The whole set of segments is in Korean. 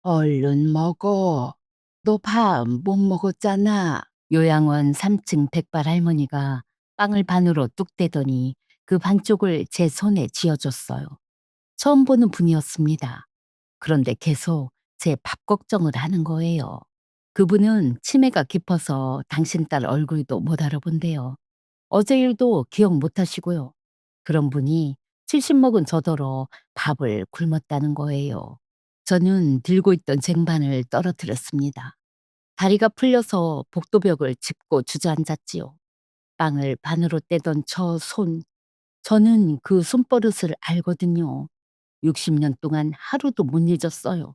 얼른 먹어. 너 밥 못 먹었잖아. 요양원 3층 백발 할머니가 빵을 반으로 뚝 떼더니 그 반쪽을 제 손에 쥐어줬어요. 처음 보는 분이었습니다. 그런데 계속 제 밥 걱정을 하는 거예요. 그분은 치매가 깊어서 당신 딸 얼굴도 못 알아본대요. 어제 일도 기억 못 하시고요. 그런 분이 70 먹은 저더러 밥을 굶었다는 거예요. 저는 들고 있던 쟁반을 떨어뜨렸습니다. 다리가 풀려서 복도벽을 짚고 주저앉았지요. 빵을 반으로 떼던 저 손, 저는 그 손버릇을 알거든요. 60년 동안 하루도 못 잊었어요.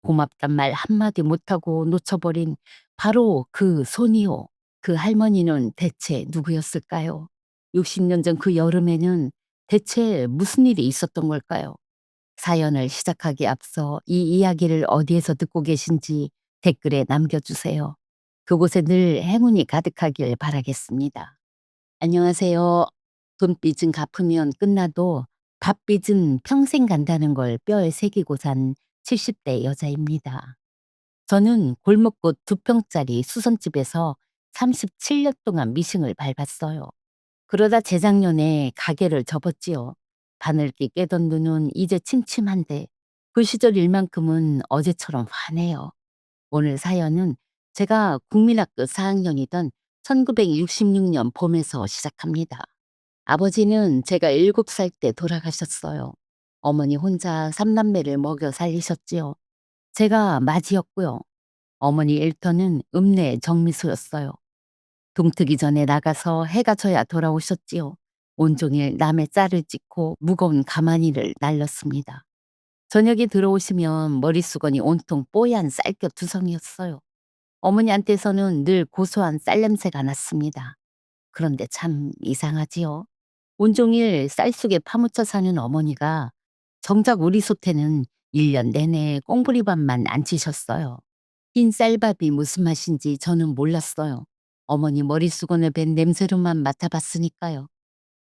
고맙단 말 한마디 못하고 놓쳐버린 바로 그 손이요. 그 할머니는 대체 누구였을까요? 60년 전 그 여름에는 대체 무슨 일이 있었던 걸까요? 사연을 시작하기 앞서 이 이야기를 어디에서 듣고 계신지 댓글에 남겨주세요. 그곳에 늘 행운이 가득하길 바라겠습니다. 안녕하세요. 돈빚은 갚으면 끝나도 밥빚은 평생 간다는 걸 뼈에 새기고 산 70대 여자입니다. 저는 골목꽃 2평짜리 수선집에서 37년 동안 미싱을 밟았어요. 그러다 재작년에 가게를 접었지요. 바늘기 깨던 눈은 이제 침침한데 그 시절 일만큼은 어제처럼 환해요. 오늘 사연은 제가 국민학교 4학년이던 1966년 봄에서 시작합니다. 아버지는 제가 7살 때 돌아가셨어요. 어머니 혼자 3남매를 먹여 살리셨지요. 제가 맏이었고요. 어머니 일터는 읍내 정미소였어요. 동트기 전에 나가서 해가 져야 돌아오셨지요. 온종일 남의 짤을 찍고 무거운 가마니를 날렸습니다. 저녁에 들어오시면 머릿수건이 온통 뽀얀 쌀겨 투성이었어요. 어머니한테서는 늘 고소한 쌀 냄새가 났습니다. 그런데 참 이상하지요. 온종일 쌀 속에 파묻혀 사는 어머니가 정작 우리 솥에는 1년 내내 꽁부리밥만 안 치셨어요. 흰 쌀밥이 무슨 맛인지 저는 몰랐어요. 어머니 머릿수건을 벤 냄새로만 맡아봤으니까요.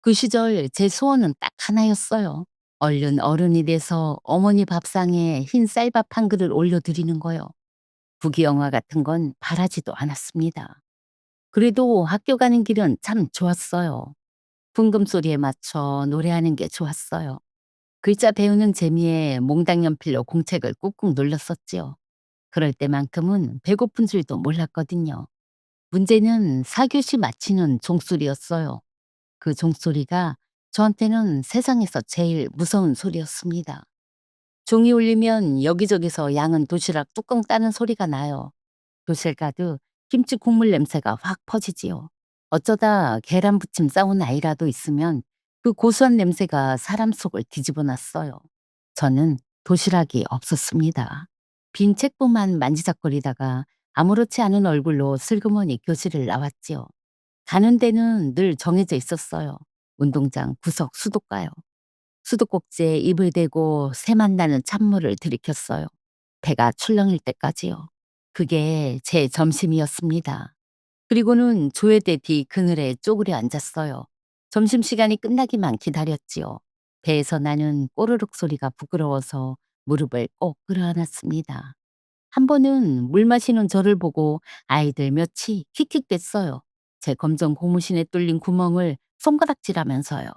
그 시절 제 소원은 딱 하나였어요. 얼른 어른이 돼서 어머니 밥상에 흰 쌀밥 한 그릇 올려드리는 거요. 부귀영화 같은 건 바라지도 않았습니다. 그래도 학교 가는 길은 참 좋았어요. 풍금 소리에 맞춰 노래하는 게 좋았어요. 글자 배우는 재미에 몽당 연필로 공책을 꾹꾹 눌렀었지요. 그럴 때만큼은 배고픈 줄도 몰랐거든요. 문제는 4교시 마치는 종소리였어요. 그 종소리가 저한테는 세상에서 제일 무서운 소리였습니다. 종이 울리면 여기저기서 양은 도시락 뚜껑 따는 소리가 나요. 교실 가득 김치 국물 냄새가 확 퍼지지요. 어쩌다 계란 부침 싸운 아이라도 있으면 그 고소한 냄새가 사람 속을 뒤집어 놨어요. 저는 도시락이 없었습니다. 빈 책보만 만지작거리다가 아무렇지 않은 얼굴로 슬그머니 교실을 나왔지요. 가는 데는 늘 정해져 있었어요. 운동장 구석 수도가요. 수도꼭지에 입을 대고 새만 나는 찬물을 들이켰어요. 배가 출렁일 때까지요. 그게 제 점심이었습니다. 그리고는 조회대 뒤 그늘에 쪼그려 앉았어요. 점심시간이 끝나기만 기다렸지요. 배에서 나는 꼬르륵 소리가 부끄러워서 무릎을 꼭 끌어안았습니다. 한 번은 물 마시는 저를 보고 아이들 몇이 킥킥댔어요. 제 검정 고무신에 뚫린 구멍을 손가락질하면서요.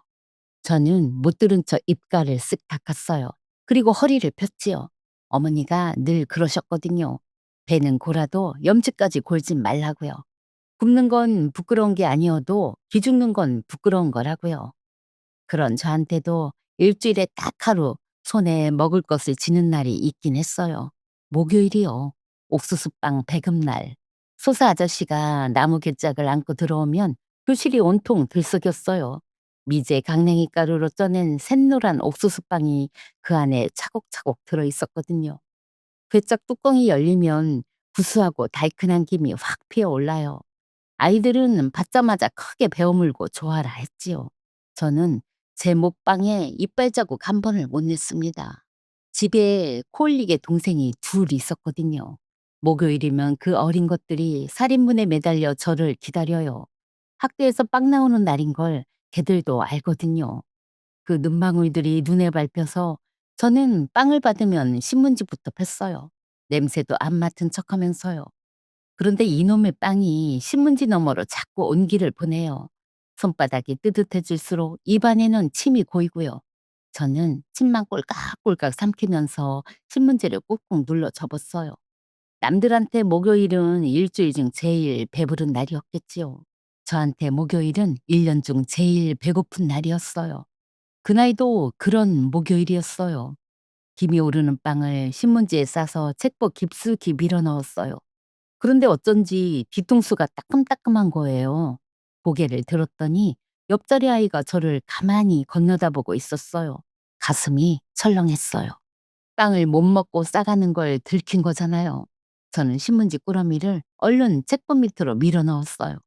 저는 못 들은 척 입가를 쓱 닦았어요. 그리고 허리를 폈지요. 어머니가 늘 그러셨거든요. 배는 골아도 염치까지 골지 말라고요. 굶는 건 부끄러운 게 아니어도 기죽는 건 부끄러운 거라고요. 그런 저한테도 일주일에 딱 하루 손에 먹을 것을 지는 날이 있긴 했어요. 목요일이요. 옥수수빵 배급날. 소사 아저씨가 나무 괴짝을 안고 들어오면 교실이 온통 들썩였어요. 미제 강냉이 가루로 쪄낸 샛노란 옥수수빵이 그 안에 차곡차곡 들어있었거든요. 괴짝 뚜껑이 열리면 구수하고 달큰한 김이 확 피어올라요. 아이들은 받자마자 크게 베어물고 좋아라 했지요. 저는 제 목방에 이빨 자국 한 번을 못 냈습니다. 집에 코올리게 동생이 둘 있었거든요. 목요일이면 그 어린 것들이 살인문에 매달려 저를 기다려요. 학교에서 빵 나오는 날인 걸 걔들도 알거든요. 그 눈망울들이 눈에 밟혀서 저는 빵을 받으면 신문지부터 폈어요. 냄새도 안 맡은 척하면서요. 그런데 이놈의 빵이 신문지 너머로 자꾸 온기를 보내요. 손바닥이 뜨뜻해질수록 입안에는 침이 고이고요. 저는 침만 꼴깍꼴깍 삼키면서 신문지를 꾹꾹 눌러 접었어요. 남들한테 목요일은 일주일 중 제일 배부른 날이었겠지요. 저한테 목요일은 1년 중 제일 배고픈 날이었어요. 그날도 그런 목요일이었어요. 김이 오르는 빵을 신문지에 싸서 책보 깊숙이 밀어 넣었어요. 그런데 어쩐지 뒤통수가 따끔따끔한 거예요. 고개를 들었더니 옆자리 아이가 저를 가만히 건너다보고 있었어요. 가슴이 철렁했어요. 빵을 못 먹고 싸가는 걸 들킨 거잖아요. 저는 신문지 꾸러미를 얼른 책보 밑으로 밀어 넣었어요.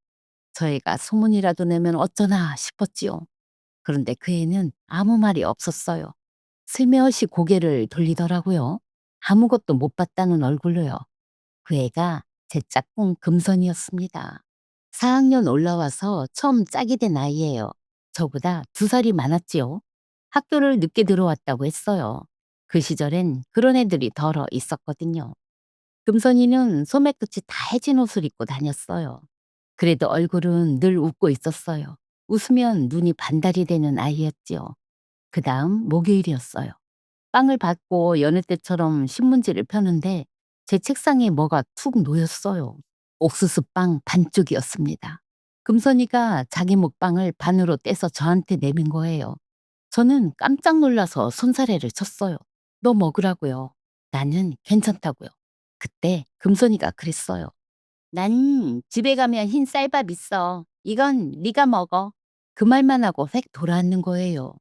저 애가 소문이라도 내면 어쩌나 싶었지요. 그런데 그 애는 아무 말이 없었어요. 슬며시 고개를 돌리더라고요. 아무것도 못 봤다는 얼굴로요. 그 애가 제 짝꿍 금선이었습니다. 4학년 올라와서 처음 짝이 된 아이예요. 저보다 2살이 많았지요. 학교를 늦게 들어왔다고 했어요. 그 시절엔 그런 애들이 덜어 있었거든요. 금선이는 소매 끝이 다 해진 옷을 입고 다녔어요. 그래도 얼굴은 늘 웃고 있었어요. 웃으면 눈이 반달이 되는 아이였지요. 그 다음 목요일이었어요. 빵을 받고 여느 때처럼 신문지를 펴는데 제 책상에 뭐가 툭 놓였어요. 옥수수빵 반쪽이었습니다. 금선이가 자기 목빵을 반으로 떼서 저한테 내민 거예요. 저는 깜짝 놀라서 손사래를 쳤어요. "너 먹으라고요." 나는 괜찮다고요. 그때 금선이가 그랬어요. "난 집에 가면 흰 쌀밥 있어. 이건 네가 먹어." 그 말만 하고 획 돌아앉는 거예요.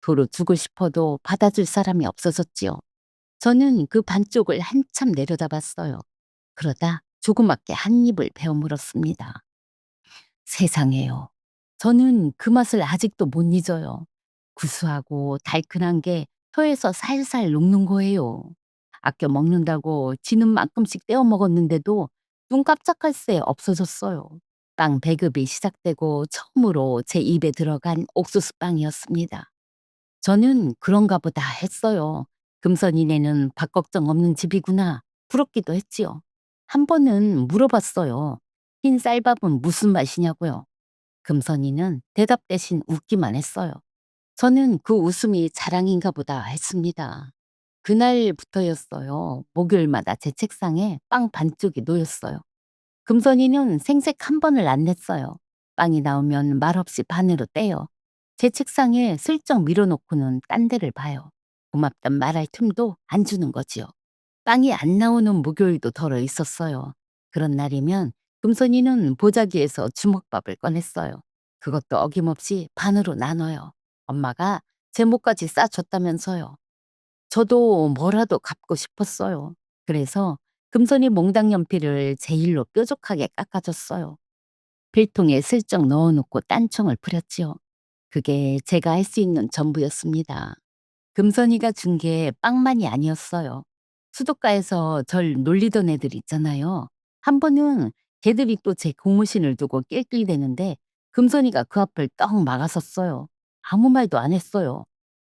도로 주고 싶어도 받아줄 사람이 없어졌지요. 저는 그 반쪽을 한참 내려다봤어요. 그러다 조그맣게 한 입을 베어 물었습니다. 세상에요. 저는 그 맛을 아직도 못 잊어요. 구수하고 달큰한 게 혀에서 살살 녹는 거예요. 아껴 먹는다고 지는 만큼씩 떼어 먹었는데도 눈 깜짝할 새 없어졌어요. 빵 배급이 시작되고 처음으로 제 입에 들어간 옥수수 빵이었습니다. 저는 그런가 보다 했어요. 금선이네는 밥 걱정 없는 집이구나. 부럽기도 했지요. 한 번은 물어봤어요. 흰 쌀밥은 무슨 맛이냐고요. 금선이는 대답 대신 웃기만 했어요. 저는 그 웃음이 자랑인가 보다 했습니다. 그날부터였어요. 목요일마다 제 책상에 빵 반쪽이 놓였어요. 금선이는 생색 한 번을 안 냈어요. 빵이 나오면 말없이 반으로 떼요. 제 책상에 슬쩍 밀어놓고는 딴 데를 봐요. 고맙단 말할 틈도 안 주는 거지요. 빵이 안 나오는 목요일도 덜어 있었어요. 그런 날이면 금선이는 보자기에서 주먹밥을 꺼냈어요. 그것도 어김없이 반으로 나눠요. 엄마가 제 목까지 싸줬다면서요. 저도 뭐라도 갚고 싶었어요. 그래서 금선이 몽당 연필을 제 일로 뾰족하게 깎아줬어요. 필통에 슬쩍 넣어놓고 딴청을 부렸지요. 그게 제가 할 수 있는 전부였습니다. 금선이가 준 게 빵만이 아니었어요. 수도가에서 절 놀리던 애들 있잖아요. 한 번은 걔들이 또 제 고무신을 두고 낄낄대는데 금선이가 그 앞을 떡 막아섰어요. 아무 말도 안 했어요.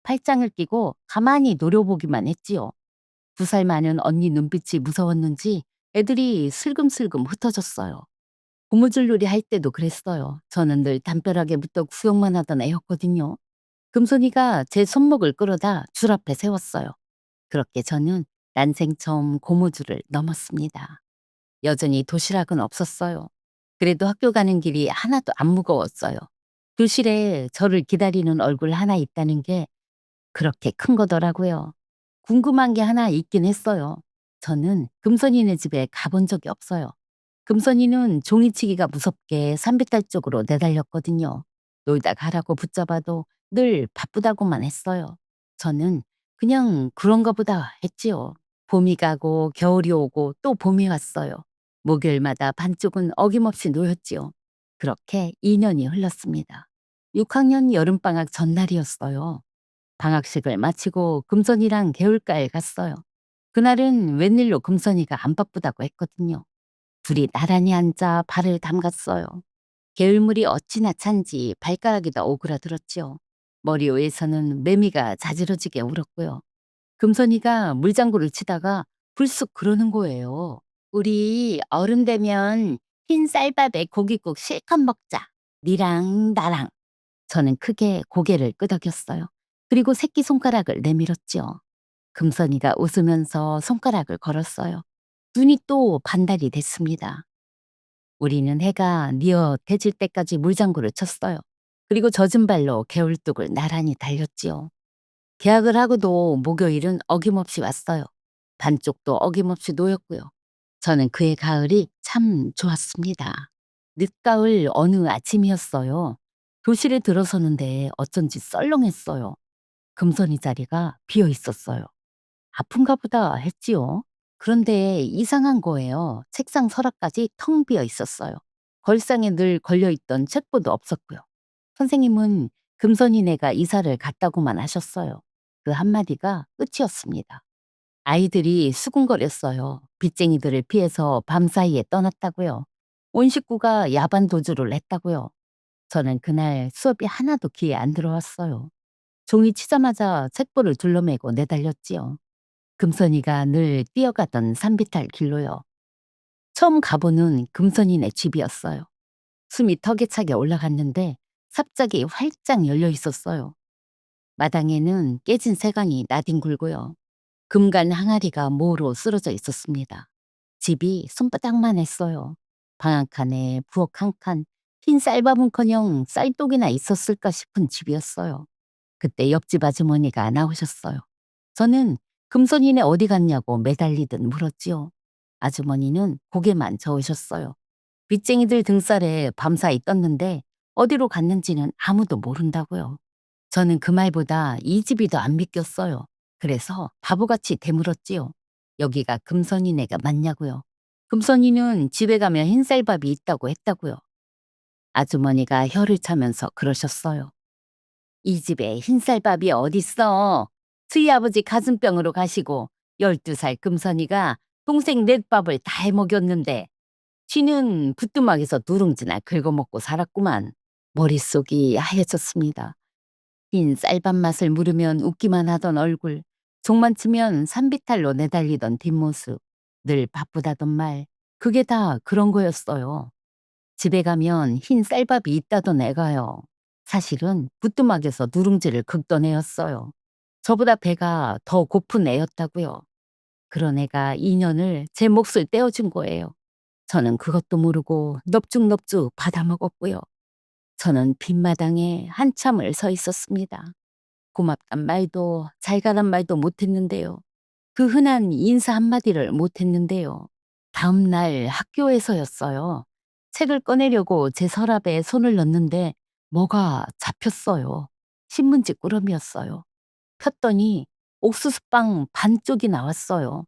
팔짱을 끼고 가만히 노려보기만 했지요. 2살 많은 언니 눈빛이 무서웠는지 애들이 슬금슬금 흩어졌어요. 고무줄놀이 할 때도 그랬어요. 저는 늘 담벼락에 붙어 구경만 하던 애였거든요. 금손이가 제 손목을 끌어다 줄 앞에 세웠어요. 그렇게 저는 난생 처음 고무줄을 넘었습니다. 여전히 도시락은 없었어요. 그래도 학교 가는 길이 하나도 안 무거웠어요. 교실에 저를 기다리는 얼굴 하나 있다는 게 그렇게 큰 거더라고요. 궁금한 게 하나 있긴 했어요. 저는 금선이네 집에 가본 적이 없어요. 금선이는 종이치기가 무섭게 산비탈 쪽으로 내달렸거든요. 놀다 가라고 붙잡아도 늘 바쁘다고만 했어요. 저는 그냥 그런가 보다 했지요. 봄이 가고 겨울이 오고 또 봄이 왔어요. 목요일마다 반쪽은 어김없이 놓였지요. 그렇게 2년이 흘렀습니다. 6학년 여름방학 전날이었어요. 방학식을 마치고 금선이랑 개울가에 갔어요. 그날은 웬일로 금선이가 안 바쁘다고 했거든요. 둘이 나란히 앉아 발을 담갔어요. 개울물이 어찌나 찬지 발가락이 다 오그라들었지요. 머리 위에서는 매미가 자지러지게 울었고요. 금선이가 물장구를 치다가 불쑥 그러는 거예요. "우리 어른 되면 흰 쌀밥에 고깃국 실컷 먹자. 니랑 나랑." 저는 크게 고개를 끄덕였어요. 그리고 새끼손가락을 내밀었지요. 금선이가 웃으면서 손가락을 걸었어요. 눈이 또 반달이 됐습니다. 우리는 해가 뉘어대질 때까지 물장구를 쳤어요. 그리고 젖은 발로 개울뚝을 나란히 달렸지요. 계약을 하고도 목요일은 어김없이 왔어요. 반쪽도 어김없이 놓였고요. 저는 그의 가을이 참 좋았습니다. 늦가을 어느 아침이었어요. 교실에 들어서는데 어쩐지 썰렁했어요. 금손이 자리가 비어 있었어요. 아픈가 보다 했지요. 그런데 이상한 거예요. 책상 서랍까지 텅 비어 있었어요. 걸상에 늘 걸려있던 책보도 없었고요. 선생님은 금손이네가 이사를 갔다고만 하셨어요. 그 한마디가 끝이었습니다. 아이들이 수군거렸어요. 빚쟁이들을 피해서 밤사이에 떠났다고요. 온 식구가 야반 도주를 했다고요. 저는 그날 수업이 하나도 귀에 안 들어왔어요. 종이 치자마자 책보를 둘러매고 내달렸지요. 금선이가 늘 뛰어가던 산비탈 길로요. 처음 가보는 금선이네 집이었어요. 숨이 턱에 차게 올라갔는데 삽짝이 활짝 열려 있었어요. 마당에는 깨진 세간이 나뒹굴고요. 금간 항아리가 모로 쓰러져 있었습니다. 집이 손바닥만 했어요. 방 한 칸에 부엌 한 칸, 흰 쌀밥은커녕 쌀독이나 있었을까 싶은 집이었어요. 그때 옆집 아주머니가 나오셨어요. 저는 금손이네 어디 갔냐고 매달리듯 물었지요. 아주머니는 고개만 저으셨어요. 빚쟁이들 등살에 밤사이 떴는데 어디로 갔는지는 아무도 모른다고요. 저는 그 말보다 이 집이 더 안 믿겼어요. 그래서 바보같이 되물었지요. 여기가 금선이네가 맞냐고요. 금선이는 집에 가면 흰쌀밥이 있다고 했다고요. 아주머니가 혀를 차면서 그러셨어요. 이 집에 흰쌀밥이 어딨어. 트이 아버지 가슴병으로 가시고 12살 금선이가 동생 넷밥을 다 해먹였는데 쥐는 부뚜막에서 누룽지나 긁어먹고 살았구만. 머릿속이 하얘졌습니다. 흰 쌀밥 맛을 물으면 웃기만 하던 얼굴, 종만 치면 산비탈로 내달리던 뒷모습, 늘 바쁘다던 말, 그게 다 그런 거였어요. 집에 가면 흰 쌀밥이 있다던 애가요. 사실은 부뚜막에서 누룽지를 긁던 애였어요. 저보다 배가 더 고픈 애였다고요. 그런 애가 2년을 제 몫을 떼어준 거예요. 저는 그것도 모르고 넙죽넙죽 받아먹었고요. 저는 빈마당에 한참을 서 있었습니다. 고맙단 말도 잘 가란 말도 못했는데요. 그 흔한 인사 한마디를 못했는데요. 다음 날 학교에서였어요. 책을 꺼내려고 제 서랍에 손을 넣는데 뭐가 잡혔어요. 신문지 꾸러미였어요. 폈더니 옥수수빵 반쪽이 나왔어요.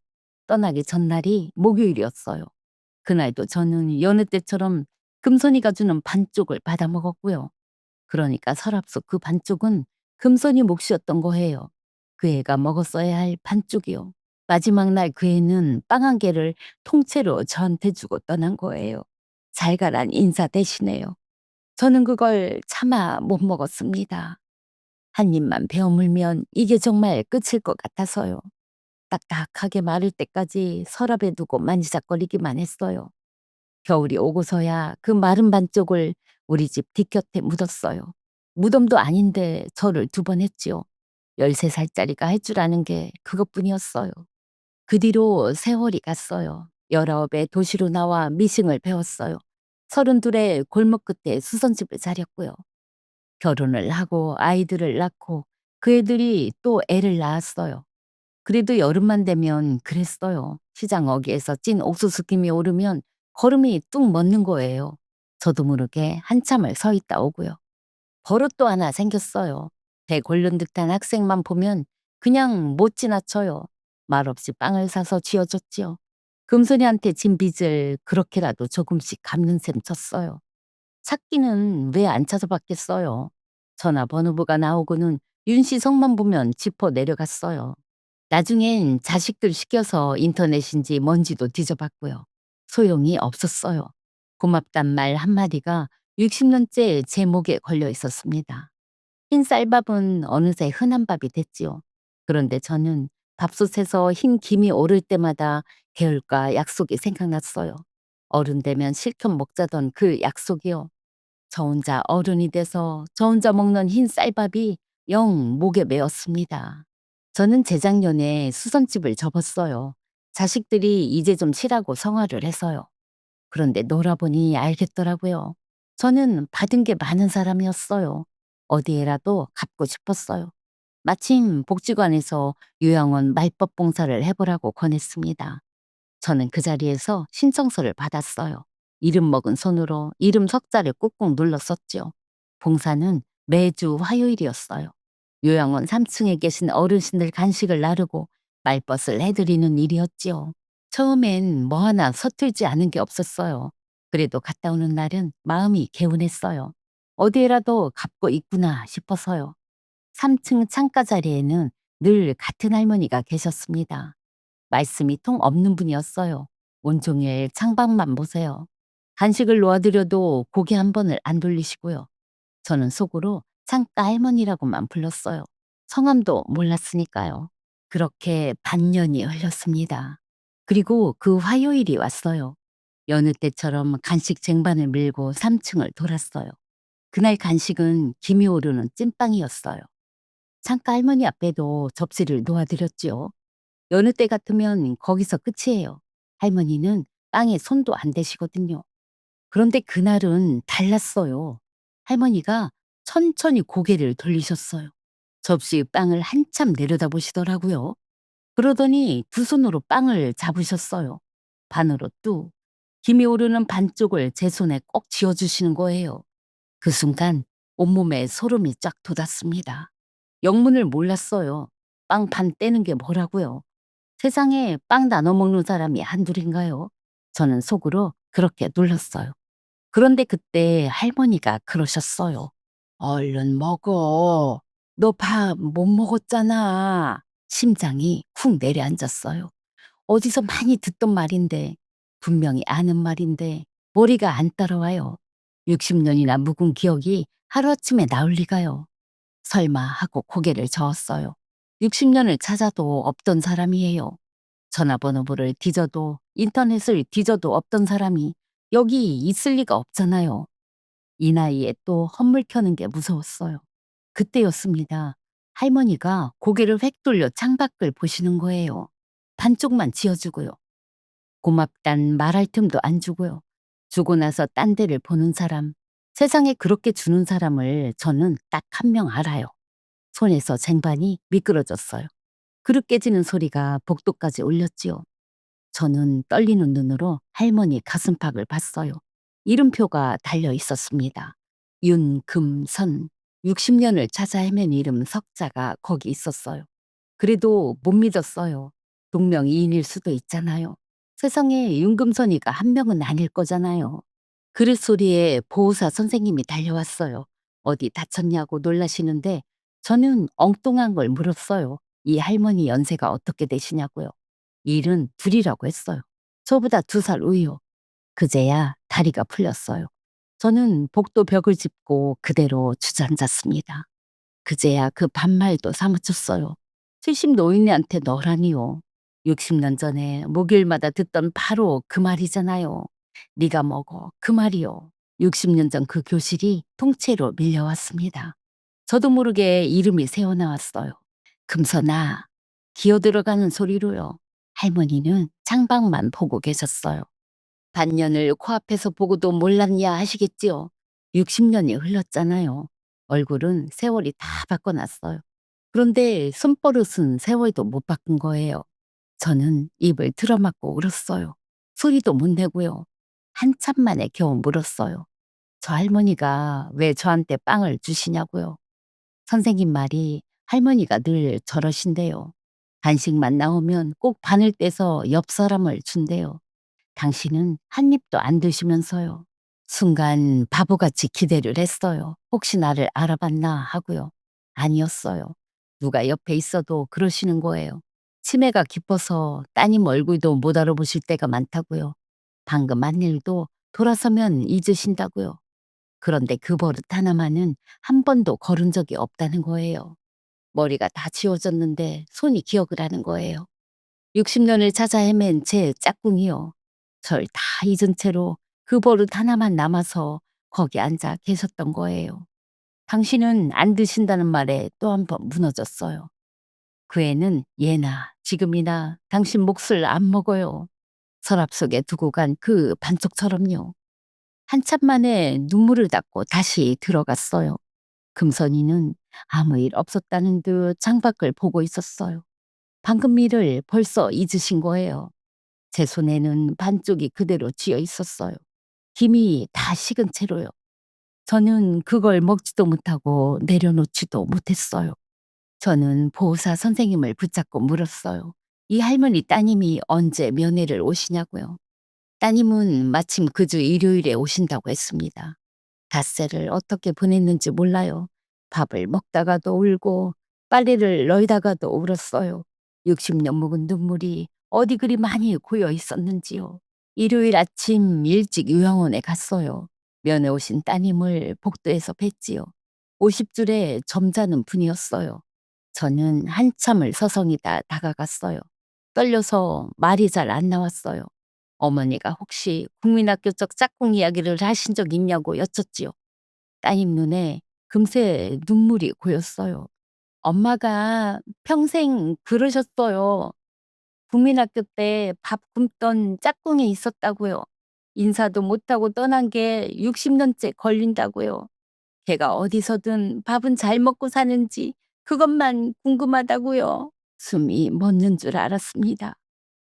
떠나기 전날이 목요일이었어요. 그날도 저는 여느 때처럼 금손이가 주는 반쪽을 받아 먹었고요. 그러니까 서랍 속 그 반쪽은 금손이 몫이었던 거예요. 그 애가 먹었어야 할 반쪽이요. 마지막 날 그 애는 빵 한 개를 통째로 저한테 주고 떠난 거예요. 잘 가란 인사 대신에요. 저는 그걸 차마 못 먹었습니다. 한 입만 베어 물면 이게 정말 끝일 것 같아서요. 딱딱하게 마를 때까지 서랍에 두고 만지작거리기만 했어요. 겨울이 오고서야 그 마른 반쪽을 우리 집 뒷곁에 묻었어요. 무덤도 아닌데 절을 2번 했지요. 13살짜리가 할 줄 아는 게 그것뿐이었어요. 그 뒤로 세월이 갔어요. 19에 도시로 나와 미싱을 배웠어요. 32에 골목 끝에 수선집을 차렸고요. 결혼을 하고 아이들을 낳고 그 애들이 또 애를 낳았어요. 그래도 여름만 되면 그랬어요. 시장 어귀에서 찐 옥수수 김이 오르면 걸음이 뚝 멎는 거예요. 저도 모르게 한참을 서 있다 오고요. 버릇도 하나 생겼어요. 배 고른 듯한 학생만 보면 그냥 못 지나쳐요. 말없이 빵을 사서 쥐어줬지요. 금손이한테 진 빚을 그렇게라도 조금씩 갚는 셈 쳤어요. 찾기는 왜 안 찾아봤겠어요. 전화번호부가 나오고는 윤씨 성만 보면 짚어 내려갔어요. 나중엔 자식들 시켜서 인터넷인지 뭔지도 뒤져봤고요. 소용이 없었어요. 고맙단 말 한마디가 60년째 제 목에 걸려 있었습니다. 흰 쌀밥은 어느새 흔한 밥이 됐지요. 그런데 저는 밥솥에서 흰 김이 오를 때마다 계율과 약속이 생각났어요. 어른 되면 실컷 먹자던 그 약속이요. 저 혼자 어른이 돼서 저 혼자 먹는 흰 쌀밥이 영 목에 메었습니다. 저는 재작년에 수선집을 접었어요. 자식들이 이제 좀 쉬라고 성화를 해서요. 그런데 놀아보니 알겠더라고요. 저는 받은 게 많은 사람이었어요. 어디에라도 갚고 싶었어요. 마침 복지관에서 요양원 말법 봉사를 해보라고 권했습니다. 저는 그 자리에서 신청서를 받았어요. 이름 먹은 손으로 이름 석자를 꾹꾹 눌러 썼죠. 봉사는 매주 화요일이었어요. 요양원 3층에 계신 어르신들 간식을 나르고 말벗을 해드리는 일이었지요. 처음엔 뭐 하나 서툴지 않은 게 없었어요. 그래도 갔다 오는 날은 마음이 개운했어요. 어디에라도 갚고 있구나 싶어서요. 3층 창가 자리에는 늘 같은 할머니가 계셨습니다. 말씀이 통 없는 분이었어요. 온종일 창밖만 보세요. 간식을 놓아드려도 고개 한 번을 안 돌리시고요. 저는 속으로 창가 할머니라고만 불렀어요. 성함도 몰랐으니까요. 그렇게 반년이 흘렀습니다. 그리고 그 화요일이 왔어요. 여느 때처럼 간식 쟁반을 밀고 3층을 돌았어요. 그날 간식은 김이 오르는 찐빵이었어요. 창가 할머니 앞에도 접시를 놓아드렸지요. 여느 때 같으면 거기서 끝이에요. 할머니는 빵에 손도 안 대시거든요. 그런데 그날은 달랐어요. 할머니가 천천히 고개를 돌리셨어요. 접시 빵을 한참 내려다보시더라고요. 그러더니 두 손으로 빵을 잡으셨어요. 반으로 뚝. 김이 오르는 반쪽을 제 손에 꼭 쥐어주시는 거예요. 그 순간 온몸에 소름이 쫙 돋았습니다. 영문을 몰랐어요. 빵 반 떼는 게 뭐라고요. 세상에 빵 나눠 먹는 사람이 한둘인가요? 저는 속으로 그렇게 놀랐어요. 그런데 그때 할머니가 그러셨어요. 얼른 먹어. 너 밥 못 먹었잖아. 심장이 쿵 내려앉았어요. 어디서 많이 듣던 말인데, 분명히 아는 말인데, 머리가 안 따라와요. 60년이나 묵은 기억이 하루아침에 나올 리가요. 설마 하고 고개를 저었어요. 60년을 찾아도 없던 사람이에요. 전화번호부를 뒤져도 인터넷을 뒤져도 없던 사람이 여기 있을 리가 없잖아요. 이 나이에 또 헛물 켜는 게 무서웠어요. 그때였습니다. 할머니가 고개를 획 돌려 창밖을 보시는 거예요. 반쪽만 지어주고요. 고맙단 말할 틈도 안 주고요. 주고 나서 딴 데를 보는 사람. 세상에 그렇게 주는 사람을 저는 딱 한 명 알아요. 손에서 쟁반이 미끄러졌어요. 그릇 깨지는 소리가 복도까지 울렸지요. 저는 떨리는 눈으로 할머니 가슴팍을 봤어요. 이름표가 달려 있었습니다. 윤금선. 60년을 찾아 헤맨 이름 석자가 거기 있었어요. 그래도 못 믿었어요. 동명이인일 수도 있잖아요. 세상에 윤금선이가 한 명은 아닐 거잖아요. 그릇 소리에 보호사 선생님이 달려왔어요. 어디 다쳤냐고 놀라시는데 저는 엉뚱한 걸 물었어요. 이 할머니 연세가 어떻게 되시냐고요. 일은 둘이라고 했어요. 저보다 2살 우요. 그제야 다리가 풀렸어요. 저는 복도 벽을 짚고 그대로 주저앉았습니다. 그제야 그 반말도 사무쳤어요. 70 노인네한테 너라니요. 60년 전에 목요일마다 듣던 바로 그 말이잖아요. 네가 먹어 그 말이요. 60년 전 그 교실이 통째로 밀려왔습니다. 저도 모르게 이름이 새어나왔어요. 금선아, 기어 들어가는 소리로요. 할머니는 창밖만 보고 계셨어요. 반년을 코앞에서 보고도 몰랐냐 하시겠지요. 60년이 흘렀잖아요. 얼굴은 세월이 다 바꿔놨어요. 그런데 손버릇은 세월도 못 바꾼 거예요. 저는 입을 틀어막고 울었어요. 소리도 못 내고요. 한참 만에 겨우 물었어요. 저 할머니가 왜 저한테 빵을 주시냐고요. 선생님 말이 할머니가 늘 저러신대요. 간식만 나오면 꼭 반을 떼서 옆 사람을 준대요. 당신은 한 입도 안 드시면서요. 순간 바보같이 기대를 했어요. 혹시 나를 알아봤나 하고요. 아니었어요. 누가 옆에 있어도 그러시는 거예요. 치매가 깊어서 따님 얼굴도 못 알아보실 때가 많다고요. 방금 한 일도 돌아서면 잊으신다고요. 그런데 그 버릇 하나만은 한 번도 거른 적이 없다는 거예요. 머리가 다 지워졌는데 손이 기억을 하는 거예요. 60년을 찾아 헤맨 제 짝꿍이요. 절 다 잊은 채로 그 버릇 하나만 남아서 거기 앉아 계셨던 거예요. 당신은 안 드신다는 말에 또 한 번 무너졌어요. 그 애는 예나 지금이나 당신 몫을 안 먹어요. 서랍 속에 두고 간 그 반쪽처럼요. 한참 만에 눈물을 닦고 다시 들어갔어요. 금선이는 아무 일 없었다는 듯 창밖을 보고 있었어요. 방금 일을 벌써 잊으신 거예요. 제 손에는 반쪽이 그대로 쥐어 있었어요. 김이 다 식은 채로요. 저는 그걸 먹지도 못하고 내려놓지도 못했어요. 저는 보호사 선생님을 붙잡고 물었어요. 이 할머니 따님이 언제 면회를 오시냐고요. 따님은 마침 그 주 일요일에 오신다고 했습니다. 닷새를 어떻게 보냈는지 몰라요. 밥을 먹다가도 울고 빨래를 널다가도 울었어요. 60년 묵은 눈물이 어디 그리 많이 고여 있었는지요. 일요일 아침 일찍 요양원에 갔어요. 면회 오신 따님을 복도에서 뵀지요. 50줄에 점잖은 분이었어요. 저는 한참을 서성이다 다가갔어요. 떨려서 말이 잘 안 나왔어요. 어머니가 혹시 국민학교 쪽 짝꿍 이야기를 하신 적 있냐고 여쭙지요. 따님 눈에 금세 눈물이 고였어요. 엄마가 평생 그러셨어요. 국민학교 때 밥 굶던 짝꿍이 있었다고요. 인사도 못하고 떠난 게 60년째 걸린다고요. 걔가 어디서든 밥은 잘 먹고 사는지 그것만 궁금하다고요. 숨이 멎는 줄 알았습니다.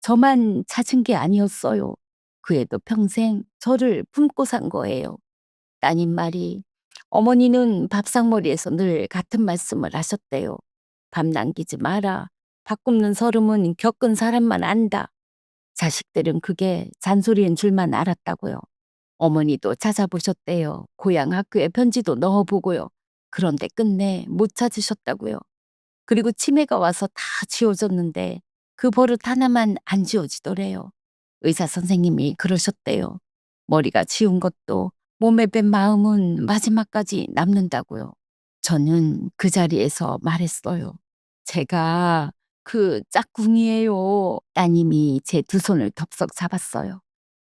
저만 찾은 게 아니었어요. 그 애도 평생 저를 품고 산 거예요. 따님 말이 어머니는 밥상머리에서 늘 같은 말씀을 하셨대요. 밥 남기지 마라. 밥 굽는 서름은 겪은 사람만 안다. 자식들은 그게 잔소리인 줄만 알았다고요. 어머니도 찾아보셨대요. 고향 학교에 편지도 넣어보고요. 그런데 끝내 못 찾으셨다고요. 그리고 치매가 와서 다 지워졌는데 그 버릇 하나만 안 지워지더래요. 의사 선생님이 그러셨대요. 머리가 지운 것도 몸에 밴 마음은 마지막까지 남는다고요. 저는 그 자리에서 말했어요. 제가 그 짝꿍이에요. 따님이 제 두 손을 덥석 잡았어요.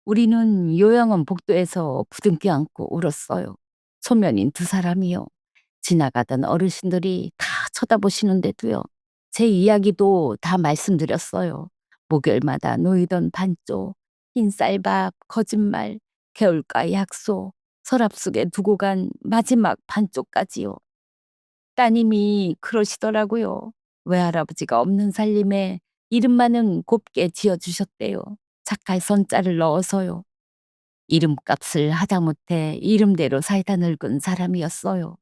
우리는 요양원 복도에서 부둥켜 안고 울었어요. 소면인 두 사람이요. 지나가던 어르신들이 다 쳐다보시는데도요. 제 이야기도 다 말씀드렸어요. 목요일마다 놓이던 반쪽, 흰 쌀밥, 거짓말, 개울가 약속, 서랍 속에 두고 간 마지막 반쪽까지요. 따님이 그러시더라고요. 외할아버지가 없는 살림에 이름만은 곱게 지어주셨대요. 착할 선자를 넣어서요. 이름값을 하다못해 이름대로 살다 늙은 사람이었어요.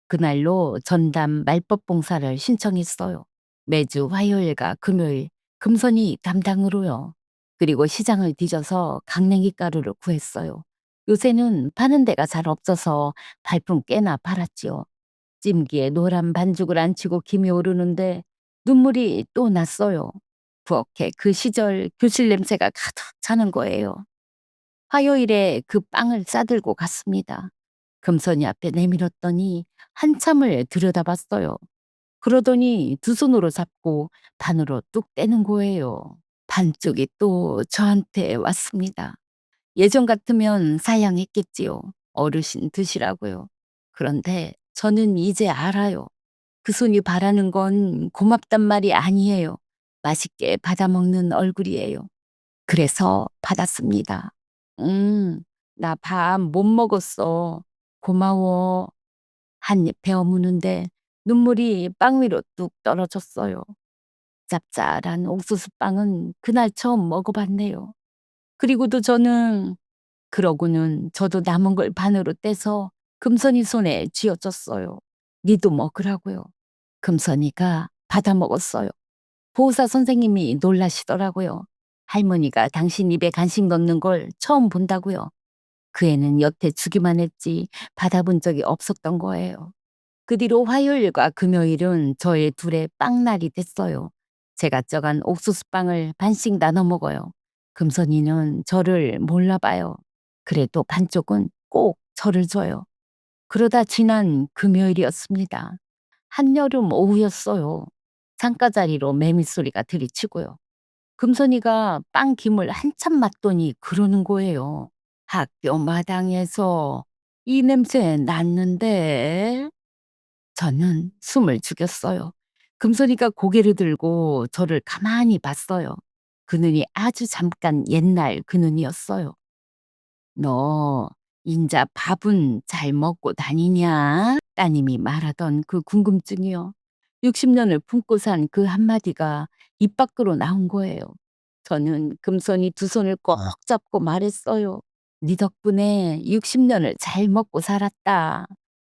그날로 전담 말법 봉사를 신청했어요. 매주 화요일과 금요일 금선이 담당으로요. 그리고 시장을 뒤져서 강냉이 가루를 구했어요. 요새는 파는 데가 잘 없어서 발품 꽤나 팔았지요. 찜기에 노란 반죽을 안 치고 김이 오르는데 눈물이 또 났어요. 부엌에 그 시절 교실 냄새가 가득 차는 거예요. 화요일에 그 빵을 싸들고 갔습니다. 금선이 앞에 내밀었더니 한참을 들여다봤어요. 그러더니 두 손으로 잡고 반으로 뚝 떼는 거예요. 반쪽이 또 저한테 왔습니다. 예전 같으면 사양했겠지요. 어르신 드시라고요. 그런데 저는 이제 알아요. 그 손이 바라는 건 고맙단 말이 아니에요. 맛있게 받아먹는 얼굴이에요. 그래서 받았습니다. 나 밥 못 먹었어. 고마워. 한 입 베어 무는데 눈물이 빵 위로 뚝 떨어졌어요. 짭짤한 옥수수빵은 그날 처음 먹어봤네요. 그리고도 저는 그러고는 저도 남은 걸 반으로 떼서 금선이 손에 쥐어줬어요. 니도 먹으라고요. 금선이가 받아 먹었어요. 보호사 선생님이 놀라시더라고요. 할머니가 당신 입에 간식 넣는 걸 처음 본다고요. 그 애는 여태 주기만 했지 받아본 적이 없었던 거예요. 그 뒤로 화요일과 금요일은 저의 둘의 빵날이 됐어요. 제가 쪄간 옥수수빵을 반씩 나눠 먹어요. 금선이는 저를 몰라봐요. 그래도 반쪽은 꼭 저를 줘요. 그러다 지난 금요일이었습니다. 한여름 오후였어요. 창가 자리로 매미 소리가 들리치고요. 금선이가 빵 김을 한참 맞더니 그러는 거예요. 학교 마당에서 이 냄새 났는데. 저는 숨을 죽였어요. 금선이가 고개를 들고 저를 가만히 봤어요. 그 눈이 아주 잠깐 옛날 그 눈이었어요. "너 인자 밥은 잘 먹고 다니냐?" 따님이 말하던 그 궁금증이요. 60년을 품고 산 그 한마디가 입 밖으로 나온 거예요. 저는 금손이 두 손을 꼭 잡고 말했어요. "네 덕분에 60년을 잘 먹고 살았다.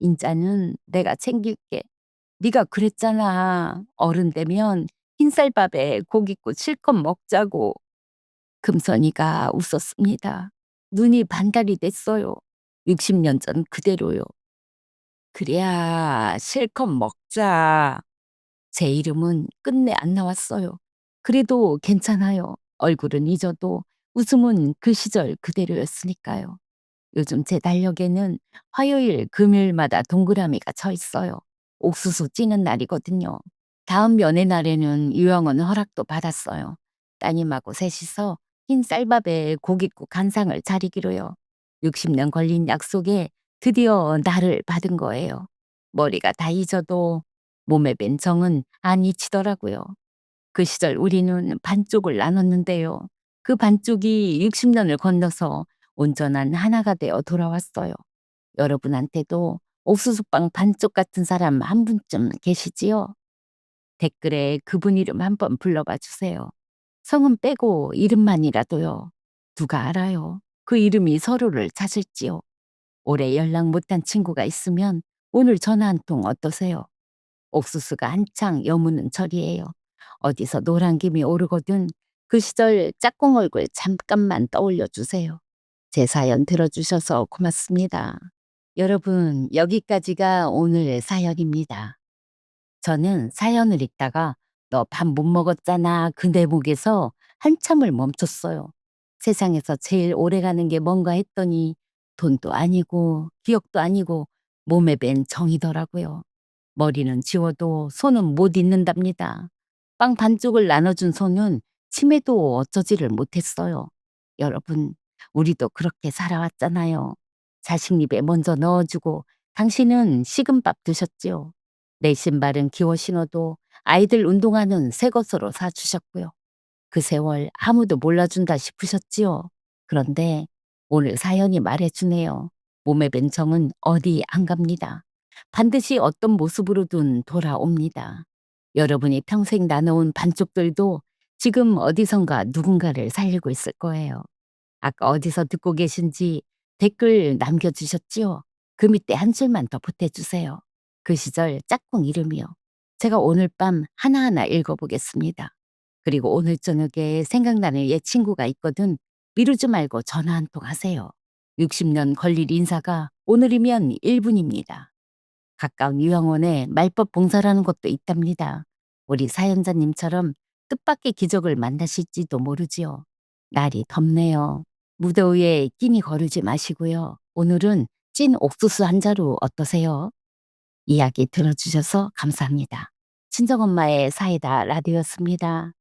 인자는 내가 챙길게. 네가 그랬잖아. 어른 되면 흰쌀밥에 고깃국 실컷 먹자고." 금선이가 웃었습니다. 눈이 반달이 됐어요. 60년 전 그대로요. "그래야 실컷 먹자." 제 이름은 끝내 안 나왔어요. 그래도 괜찮아요. 얼굴은 잊어도 웃음은 그 시절 그대로였으니까요. 요즘 제 달력에는 화요일, 금요일마다 동그라미가 쳐 있어요. 옥수수 찌는 날이거든요. 다음 연애 날에는 유영은 허락도 받았어요. 따님하고 셋이서 흰 쌀밥에 고깃국 간상을 차리기로요. 60년 걸린 약속에 드디어 날을 받은 거예요. 머리가 다 잊어도 몸에 밴 정은 안 잊히더라고요. 그 시절 우리는 반쪽을 나눴는데요. 그 반쪽이 60년을 건너서 온전한 하나가 되어 돌아왔어요. 여러분한테도 옥수수빵 반쪽 같은 사람 한 분쯤 계시지요? 댓글에 그분 이름 한번 불러봐 주세요. 성은 빼고 이름만이라도요. 누가 알아요? 그 이름이 서로를 찾을지요. 오래 연락 못한 친구가 있으면 오늘 전화 한 통 어떠세요? 옥수수가 한창 여무는 철이에요. 어디서 노란 김이 오르거든 그 시절 짝꿍 얼굴 잠깐만 떠올려 주세요. 제 사연 들어주셔서 고맙습니다. 여러분, 여기까지가 오늘의 사연입니다. 저는 사연을 읽다가 "너 밥 못 먹었잖아." 그 대목에서 한참을 멈췄어요. 세상에서 제일 오래가는 게 뭔가 했더니 돈도 아니고 기억도 아니고 몸에 밴 정이더라고요. 머리는 지워도 손은 못 잊는답니다. 빵 반쪽을 나눠준 손은 치매도 어쩌지를 못했어요. 여러분, 우리도 그렇게 살아왔잖아요. 자식 입에 먼저 넣어주고 당신은 식은 밥 드셨지요. 내 신발은 기워 신어도 아이들 운동화는 새 것으로 사주셨고요. 그 세월 아무도 몰라준다 싶으셨지요. 그런데 오늘 사연이 말해주네요. 몸에 밴 정은 어디 안 갑니다. 반드시 어떤 모습으로든 돌아옵니다. 여러분이 평생 나눠온 반쪽들도 지금 어디선가 누군가를 살리고 있을 거예요. 아까 어디서 듣고 계신지 댓글 남겨주셨지요? 그 밑에 한 줄만 더 보태주세요. 그 시절 짝꿍 이름이요. 제가 오늘 밤 하나하나 읽어보겠습니다. 그리고 오늘 저녁에 생각나는 옛 친구가 있거든 미루지 말고 전화 한 통 하세요. 60년 걸릴 인사가 오늘이면 1분입니다. 가까운 요양원에 말벗 봉사라는 곳도 있답니다. 우리 사연자님처럼 뜻밖의 기적을 만나실지도 모르지요. 날이 덥네요. 무더위에 끼니 거르지 마시고요. 오늘은 찐 옥수수 한 자루 어떠세요? 이야기 들어주셔서 감사합니다. 친정엄마의 사이다 라디오였습니다.